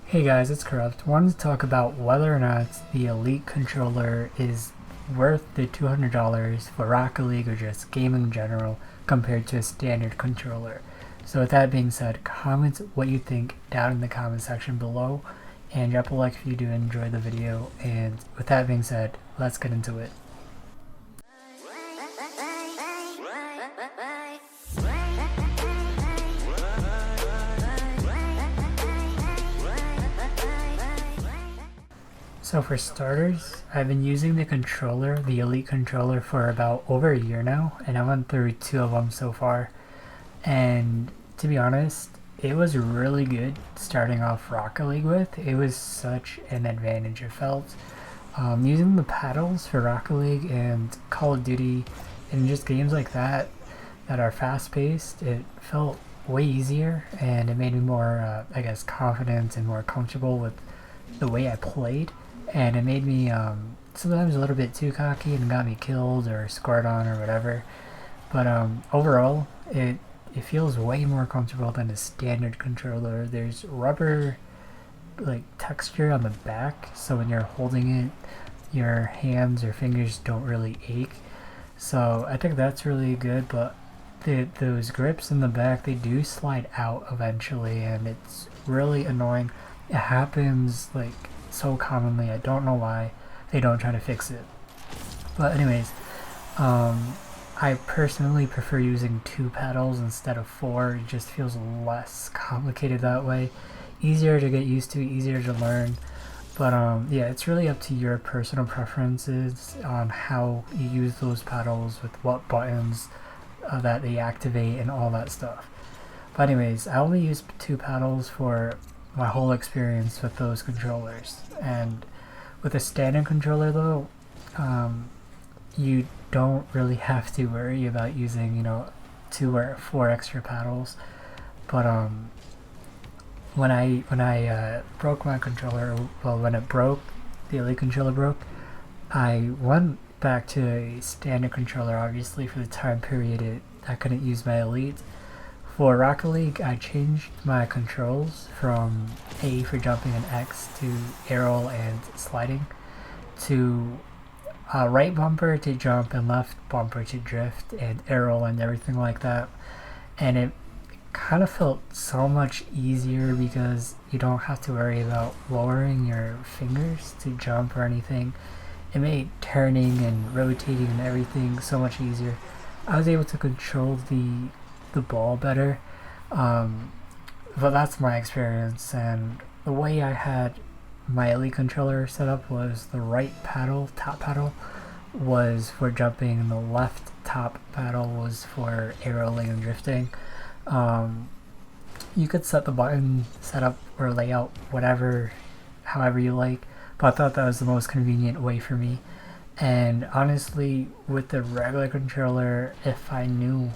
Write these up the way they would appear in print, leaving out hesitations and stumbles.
Hey guys, it's Corrupt. Wanted to talk about whether or not the Elite controller is worth the $200 for Rocket League or just gaming in general compared to a standard controller. So with that being said, comment what you think down in the comment section below and drop a like if you do enjoy the video. And with that being said, let's get into it. So for starters, I've been using the controller, the Elite controller, for about over a year now, and I went through two of them so far. And to be honest, it was really good starting off Rocket League with. It was such an advantage, it felt. Using the paddles for Rocket League and Call of Duty and just games like that that are fast paced, it felt way easier and it made me more, I guess, confident and more comfortable with the way I played. And it made me sometimes a little bit too cocky and got me killed or scored on or whatever. But overall, it feels way more comfortable than a standard controller. There's rubber like texture on the back, so when you're holding it, your hands or fingers don't really ache. So I think that's really good. But those grips in the back, they do slide out eventually, and it's really annoying. It happens like so commonly. I don't know why they don't try to fix it. But anyways, I personally prefer using two pedals instead of four. It just feels less complicated that way. Easier to get used to, easier to learn. But yeah, it's really up to your personal preferences on how you use those pedals with what buttons that they activate and all that stuff. But anyways, I only use two pedals for my whole experience with those controllers. And with a standard controller though, you don't really have to worry about using, two or four extra paddles. But when I broke my controller, well, when it broke, the Elite controller broke, I went back to a standard controller. Obviously, for the time period, I couldn't use my Elite. For Rocket League, I changed my controls from A for jumping and X to arrow and sliding to right bumper to jump and left bumper to drift and arrow and everything like that. And it kind of felt so much easier because you don't have to worry about lowering your fingers to jump or anything. It made turning and rotating and everything so much easier. I was able to control the ball better, but that's my experience. And the way I had my Elite controller set up was the right paddle, top paddle, was for jumping, and the left top paddle was for arrowing and drifting. You could set the button setup or layout whatever, however you like, but I thought that was the most convenient way for me. And honestly, with the regular controller, if I knew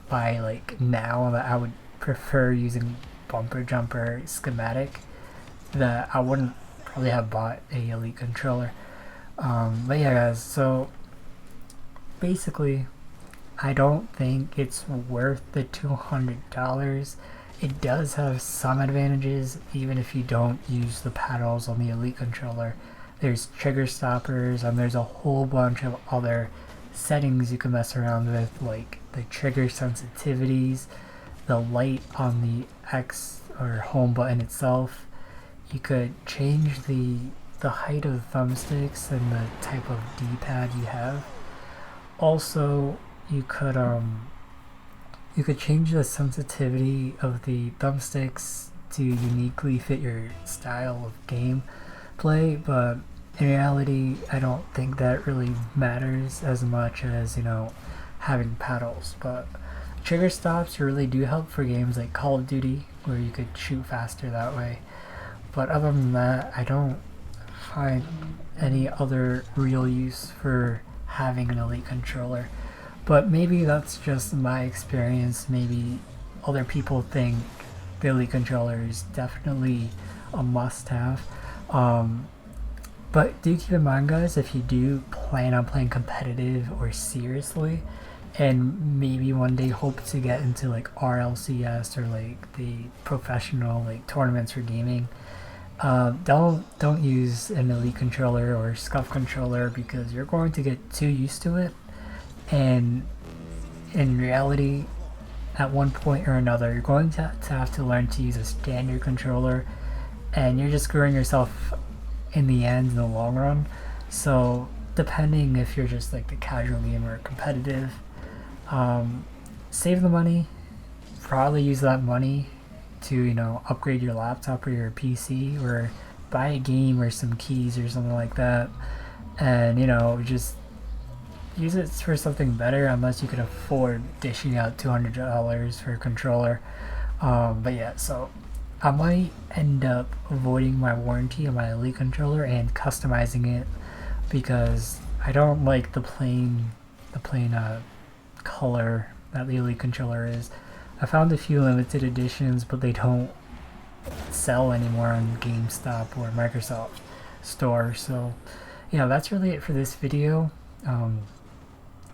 by like now that I would prefer using bumper jumper schematic, that I wouldn't probably have bought a Elite controller. But yeah guys, so basically I don't think it's worth the $200. It does have some advantages even if you don't use the paddles on the Elite controller. There's trigger stoppers and there's a whole bunch of other settings you can mess around with, like the trigger sensitivities, the light on the X or home button itself. You could change the height of the thumbsticks and the type of D-pad you have. Also, you could change the sensitivity of the thumbsticks to uniquely fit your style of gameplay, but in reality, I don't think that really matters as much as, having paddles. But trigger stops really do help for games like Call of Duty, where you could shoot faster that way. But other than that, I don't find any other real use for having an Elite controller. But maybe that's just my experience. Maybe other people think the Elite controller is definitely a must-have. But do keep in mind, guys, if you do plan on playing competitive or seriously, and maybe one day hope to get into like RLCS or like the professional like tournaments for gaming, Don't use an Elite controller or Scuff controller because you're going to get too used to it, and in reality, at one point or another, you're going to have to learn to use a standard controller, and you're just screwing yourself in the end in the long run. So depending if you're just like the casual gamer or competitive, save the money, probably use that money to, you know, upgrade your laptop or your PC, or buy a game or some keys or something like that, and, you know, just use it for something better, unless you could afford dishing out $200 for a controller. But yeah, so I might end up voiding my warranty on my Elite controller and customizing it, because I don't like the plain color that the Elite controller is. I found a few limited editions, but they don't sell anymore on GameStop or Microsoft Store. So yeah, that's really it for this video.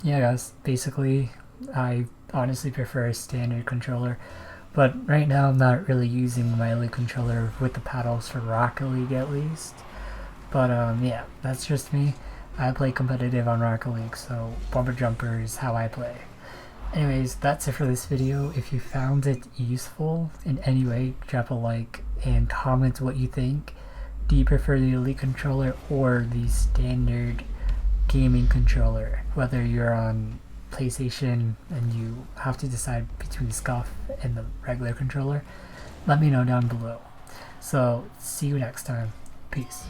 Yeah guys, basically I honestly prefer a standard controller, but right now I'm not really using my Elite controller with the paddles for Rocket League at least. But yeah, that's just me. I play competitive on Rocket League, so bumper jumper is how I play. Anyways, that's it for this video. If you found it useful in any way, drop a like and comment what you think. Do you prefer the Elite controller or the standard gaming controller? Whether you're on PlayStation and you have to decide between Scuff and the regular controller, let me know down below. So see you next time. Peace.